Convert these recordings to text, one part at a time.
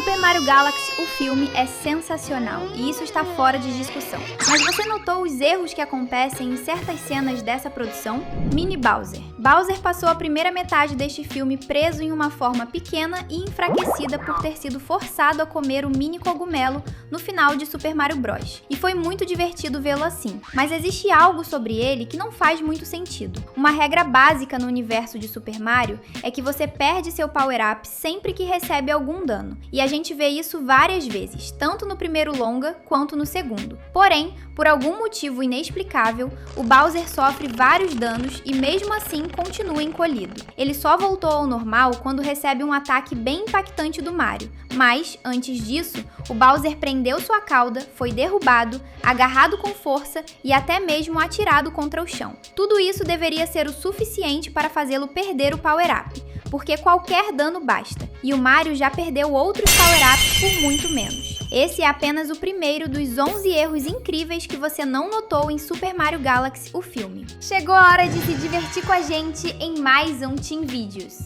Super Mario Galaxy, o filme, é sensacional e isso está fora de discussão. Mas você notou os erros que acontecem em certas cenas dessa produção? Mini Bowser. Bowser passou a primeira metade deste filme preso em uma forma pequena e enfraquecida por ter sido forçado a comer o mini cogumelo no final de Super Mario Bros. E foi muito divertido vê-lo assim. Mas existe algo sobre ele que não faz muito sentido. Uma regra básica no universo de Super Mario é que você perde seu power-up sempre que recebe algum dano. E a gente vê isso várias vezes, tanto no primeiro longa quanto no segundo. Porém, por algum motivo inexplicável, o Bowser sofre vários danos e mesmo assim continua encolhido. Ele só voltou ao normal quando recebe um ataque bem impactante do Mario. Mas, antes disso, o Bowser prendeu sua cauda, foi derrubado, agarrado com força e até mesmo atirado contra o chão. Tudo isso deveria ser o suficiente para fazê-lo perder o power-up, porque qualquer dano basta, e o Mario já perdeu outros power-ups por muito menos. Esse é apenas o primeiro dos 11 erros incríveis que você não notou em Super Mario Galaxy, o filme. Chegou a hora de se divertir com a gente em mais um Team Videos.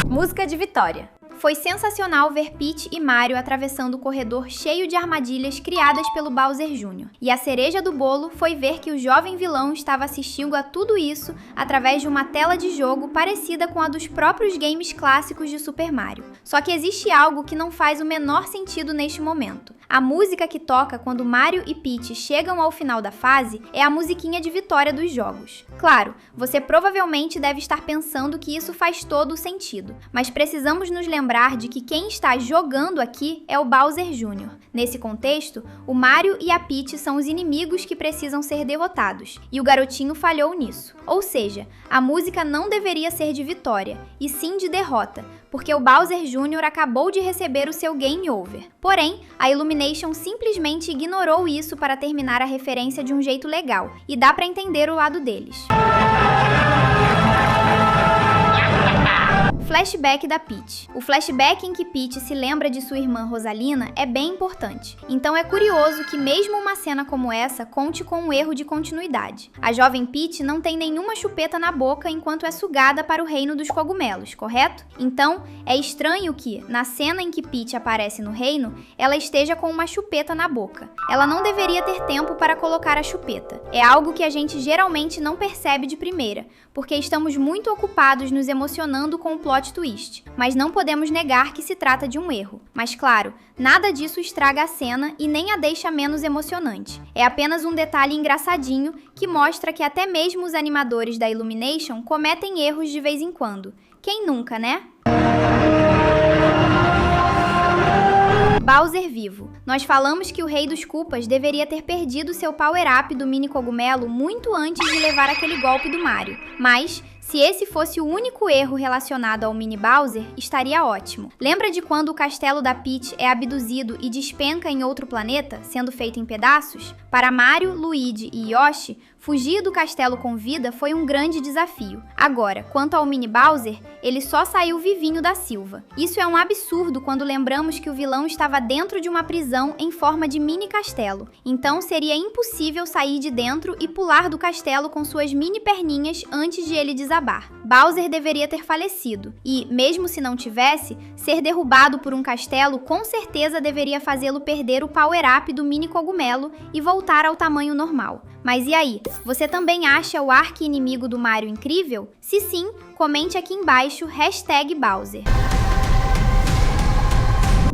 Música de vitória. Foi sensacional ver Peach e Mario atravessando o corredor cheio de armadilhas criadas pelo Bowser Jr. E a cereja do bolo foi ver que o jovem vilão estava assistindo a tudo isso através de uma tela de jogo parecida com a dos próprios games clássicos de Super Mario. Só que existe algo que não faz o menor sentido neste momento. A música que toca quando Mario e Peach chegam ao final da fase é a musiquinha de vitória dos jogos. Claro, você provavelmente deve estar pensando que isso faz todo o sentido, mas precisamos nos lembrar de que quem está jogando aqui é o Bowser Jr. Nesse contexto, o Mario e a Peach são os inimigos que precisam ser derrotados, e o garotinho falhou nisso. Ou seja, a música não deveria ser de vitória, e sim de derrota, porque o Bowser Jr. acabou de receber o seu Game Over. Porém, a Illumination simplesmente ignorou isso para terminar a referência de um jeito legal, e dá pra entender o lado deles. Flashback da Peach. O flashback em que Peach se lembra de sua irmã Rosalina é bem importante, então é curioso que mesmo uma cena como essa conte com um erro de continuidade. A jovem Peach não tem nenhuma chupeta na boca enquanto é sugada para o reino dos cogumelos, correto? Então, é estranho que, na cena em que Peach aparece no reino, ela esteja com uma chupeta na boca. Ela não deveria ter tempo para colocar a chupeta. É algo que a gente geralmente não percebe de primeira, porque estamos muito ocupados nos emocionando com o plot twist, mas não podemos negar que se trata de um erro. Mas claro, nada disso estraga a cena e nem a deixa menos emocionante. É apenas um detalhe engraçadinho que mostra que até mesmo os animadores da Illumination cometem erros de vez em quando. Quem nunca, né? Bowser vivo. Nós falamos que o Rei dos Koopas deveria ter perdido seu power-up do mini cogumelo muito antes de levar aquele golpe do Mario. Mas, se esse fosse o único erro relacionado ao mini Bowser, estaria ótimo. Lembra de quando o castelo da Peach é abduzido e despenca em outro planeta, sendo feito em pedaços? Para Mario, Luigi e Yoshi, fugir do castelo com vida foi um grande desafio. Agora, quanto ao mini Bowser, ele só saiu vivinho da Silva. Isso é um absurdo quando lembramos que o vilão estava dentro de uma prisão em forma de mini castelo. Então seria impossível sair de dentro e pular do castelo com suas mini perninhas antes de ele desabar. Bowser deveria ter falecido e, mesmo se não tivesse, ser derrubado por um castelo com certeza deveria fazê-lo perder o power-up do mini cogumelo e voltar ao tamanho normal. Mas e aí? Você também acha o arqui-inimigo do Mario incrível? Se sim, comente aqui embaixo #Bowser.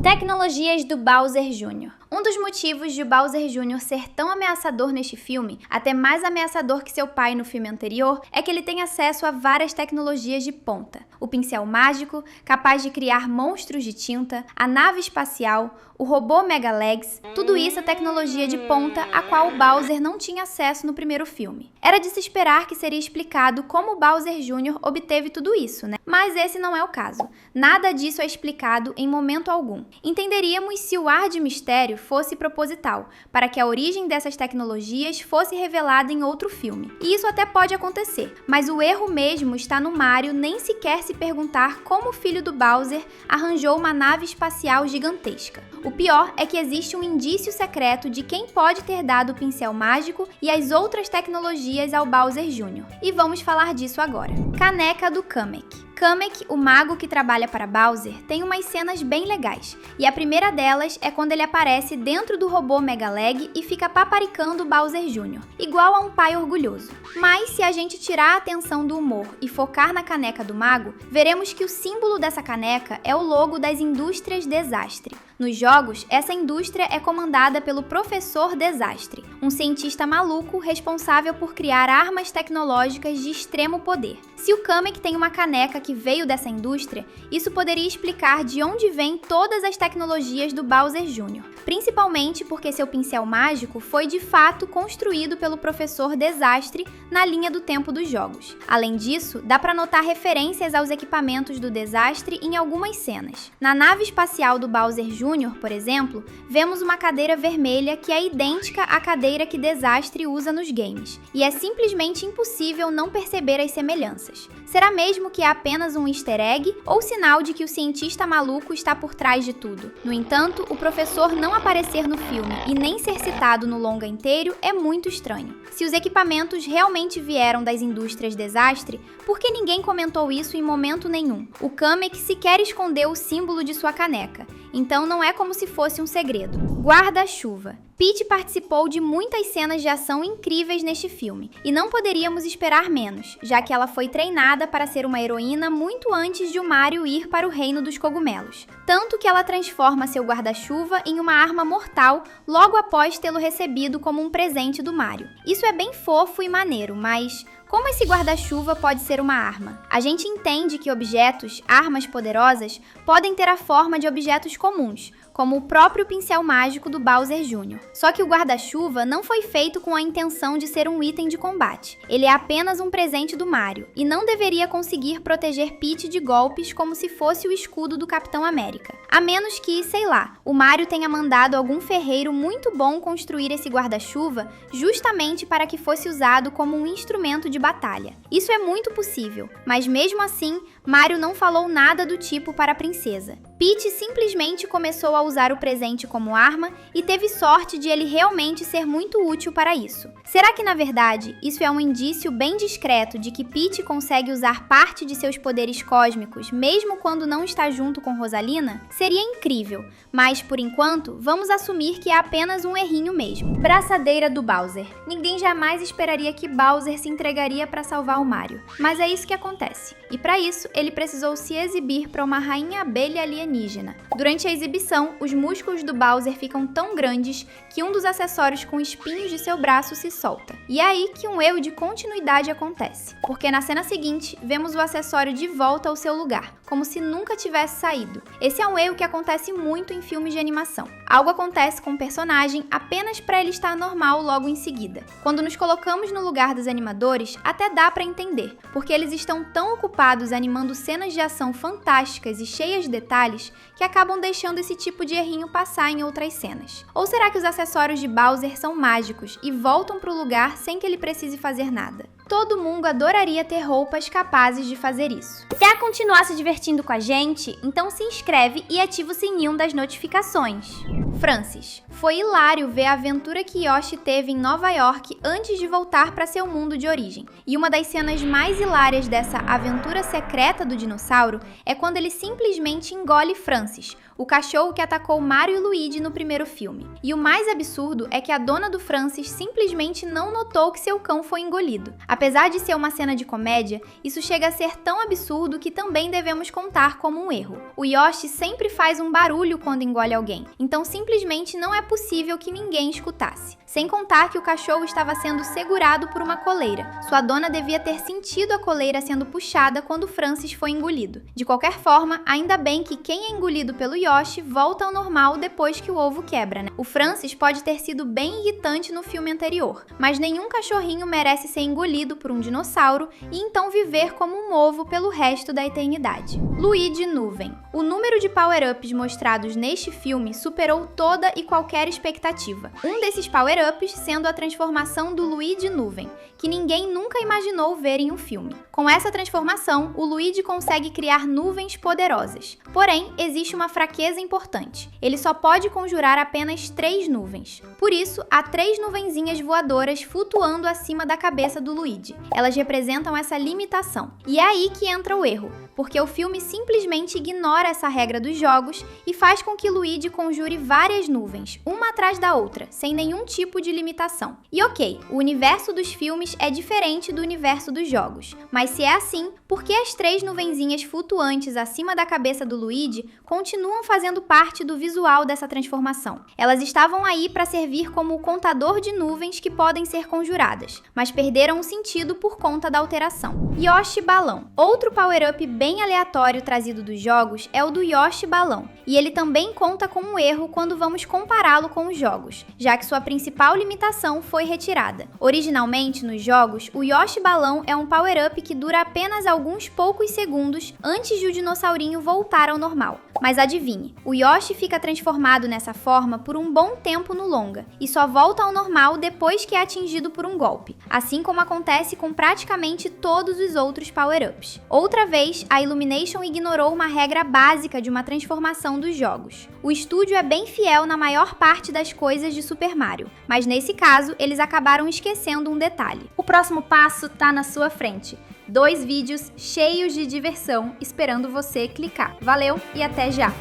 Tecnologias do Bowser Jr. Um dos motivos de Bowser Jr. ser tão ameaçador neste filme, até mais ameaçador que seu pai no filme anterior, é que ele tem acesso a várias tecnologias de ponta. O pincel mágico, capaz de criar monstros de tinta, a nave espacial, o robô Megalegs, tudo isso é tecnologia de ponta a qual o Bowser não tinha acesso no primeiro filme. Era de se esperar que seria explicado como o Bowser Jr. obteve tudo isso, né? Mas esse não é o caso. Nada disso é explicado em momento algum. Entenderíamos se o ar de mistério fosse proposital, para que a origem dessas tecnologias fosse revelada em outro filme. E isso até pode acontecer, mas o erro mesmo está no Mario nem sequer se perguntar como o filho do Bowser arranjou uma nave espacial gigantesca. O pior é que existe um indício secreto de quem pode ter dado o pincel mágico e as outras tecnologias ao Bowser Jr. E vamos falar disso agora. Caneca do Kamek. Kamek, o mago que trabalha para Bowser, tem umas cenas bem legais, e a primeira delas é quando ele aparece dentro do robô Mega Leg e fica paparicando Bowser Jr., igual a um pai orgulhoso. Mas se a gente tirar a atenção do humor e focar na caneca do mago, veremos que o símbolo dessa caneca é o logo das Indústrias Desastre. Nos jogos, essa indústria é comandada pelo Professor Desastre, um cientista maluco responsável por criar armas tecnológicas de extremo poder. Se o Kamek tem uma caneca que veio dessa indústria, isso poderia explicar de onde vêm todas as tecnologias do Bowser Jr., principalmente porque seu pincel mágico foi de fato construído pelo Professor Desastre na linha do tempo dos jogos. Além disso, dá para notar referências aos equipamentos do Desastre em algumas cenas. Na nave espacial do Bowser Jr., por exemplo, vemos uma cadeira vermelha que é idêntica à cadeira que Desastre usa nos games, e é simplesmente impossível não perceber as semelhanças. Será mesmo que é apenas um easter egg ou sinal de que o cientista maluco está por trás de tudo? No entanto, o professor não aparecer no filme e nem ser citado no longa inteiro é muito estranho. Se os equipamentos realmente vieram das Indústrias Desastre, por que ninguém comentou isso em momento nenhum? O Kamek sequer escondeu o símbolo de sua caneca, então não é como se fosse um segredo. Guarda-chuva. Peach participou de muitas cenas de ação incríveis neste filme, e não poderíamos esperar menos, já que ela foi treinada para ser uma heroína muito antes de o Mario ir para o Reino dos Cogumelos. Tanto que ela transforma seu guarda-chuva em uma arma mortal logo após tê-lo recebido como um presente do Mario. Isso é bem fofo e maneiro, mas como esse guarda-chuva pode ser uma arma? A gente entende que objetos, armas poderosas, podem ter a forma de objetos comuns, como o próprio pincel mágico do Bowser Jr. Só que o guarda-chuva não foi feito com a intenção de ser um item de combate. Ele é apenas um presente do Mario, e não deveria conseguir proteger Peach de golpes como se fosse o escudo do Capitão América. A menos que, sei lá, o Mario tenha mandado algum ferreiro muito bom construir esse guarda-chuva justamente para que fosse usado como um instrumento de batalha. Isso é muito possível, mas mesmo assim, Mario não falou nada do tipo para a princesa. Peach simplesmente começou a usar o presente como arma e teve sorte de ele realmente ser muito útil para isso. Será que na verdade isso é um indício bem discreto de que Peach consegue usar parte de seus poderes cósmicos mesmo quando não está junto com Rosalina? Seria incrível, mas por enquanto vamos assumir que é apenas um errinho mesmo. Braçadeira do Bowser. Ninguém jamais esperaria que Bowser se entregaria para salvar o Mario, mas é isso que acontece. E para isso, ele precisou se exibir para uma rainha abelha alienígena. Durante a exibição, os músculos do Bowser ficam tão grandes que um dos acessórios com espinhos de seu braço se solta. E é aí que um erro de continuidade acontece, porque na cena seguinte, vemos o acessório de volta ao seu lugar, como se nunca tivesse saído. Esse é um erro que acontece muito em filmes de animação. Algo acontece com o personagem apenas para ele estar normal logo em seguida. Quando nos colocamos no lugar dos animadores, até dá para entender, porque eles estão tão ocupados animando cenas de ação fantásticas e cheias de detalhes que acabam deixando esse tipo de errinho passar em outras cenas. Ou será que os acessórios de Bowser são mágicos e voltam para o lugar sem que ele precise fazer nada? Todo mundo adoraria ter roupas capazes de fazer isso. Quer continuar se divertindo com a gente? Então se inscreve e ativa o sininho das notificações. Francis. Foi hilário ver a aventura que Yoshi teve em Nova York antes de voltar para seu mundo de origem. E uma das cenas mais hilárias dessa aventura secreta do dinossauro é quando ele simplesmente engole Francis, o cachorro que atacou Mario e Luigi no primeiro filme. E o mais absurdo é que a dona do Francis simplesmente não notou que seu cão foi engolido. Apesar de ser uma cena de comédia, isso chega a ser tão absurdo que também devemos contar como um erro. O Yoshi sempre faz um barulho quando engole alguém, então simplesmente não é possível que ninguém escutasse. Sem contar que o cachorro estava sendo segurado por uma coleira. Sua dona devia ter sentido a coleira sendo puxada quando Francis foi engolido. De qualquer forma, ainda bem que quem é engolido pelo Yoshi volta ao normal depois que o ovo quebra, né? O Francis pode ter sido bem irritante no filme anterior, mas nenhum cachorrinho merece ser engolido por um dinossauro e então viver como um ovo pelo resto da eternidade. Luigi Nuvem. O número de power-ups mostrados neste filme superou toda e qualquer expectativa. Um desses power power-ups, sendo a transformação do Luigi Nuvem, que ninguém nunca imaginou ver em um filme. Com essa transformação, o Luigi consegue criar nuvens poderosas. Porém, existe uma fraqueza importante. Ele só pode conjurar apenas 3 nuvens. Por isso, há 3 nuvenzinhas voadoras flutuando acima da cabeça do Luigi. Elas representam essa limitação. E é aí que entra o erro, porque o filme simplesmente ignora essa regra dos jogos e faz com que Luigi conjure várias nuvens, uma atrás da outra, sem nenhum tipo de limitação. E ok, o universo dos filmes é diferente do universo dos jogos, mas se é assim, por que as 3 nuvenzinhas flutuantes acima da cabeça do Luigi continuam fazendo parte do visual dessa transformação? Elas estavam aí para servir como o contador de nuvens que podem ser conjuradas, mas perderam o sentido por conta da alteração. Yoshi Balão. Outro power-up bem aleatório trazido dos jogos é o do Yoshi Balão, e ele também conta com um erro quando vamos compará-lo com os jogos, já que sua principal limitação foi retirada. Originalmente, nos jogos, o Yoshi Balão é um power-up que dura apenas alguns poucos segundos antes de o dinossaurinho voltar ao normal. Mas adivinhe, o Yoshi fica transformado nessa forma por um bom tempo no longa, e só volta ao normal depois que é atingido por um golpe, assim como acontece com praticamente todos os outros power-ups. Outra vez, a Illumination ignorou uma regra básica de uma transformação dos jogos. O estúdio é bem fiel na maior parte das coisas de Super Mario, mas nesse caso, eles acabaram esquecendo um detalhe. O próximo passo tá na sua frente. 2 vídeos cheios de diversão esperando você clicar. Valeu e até já!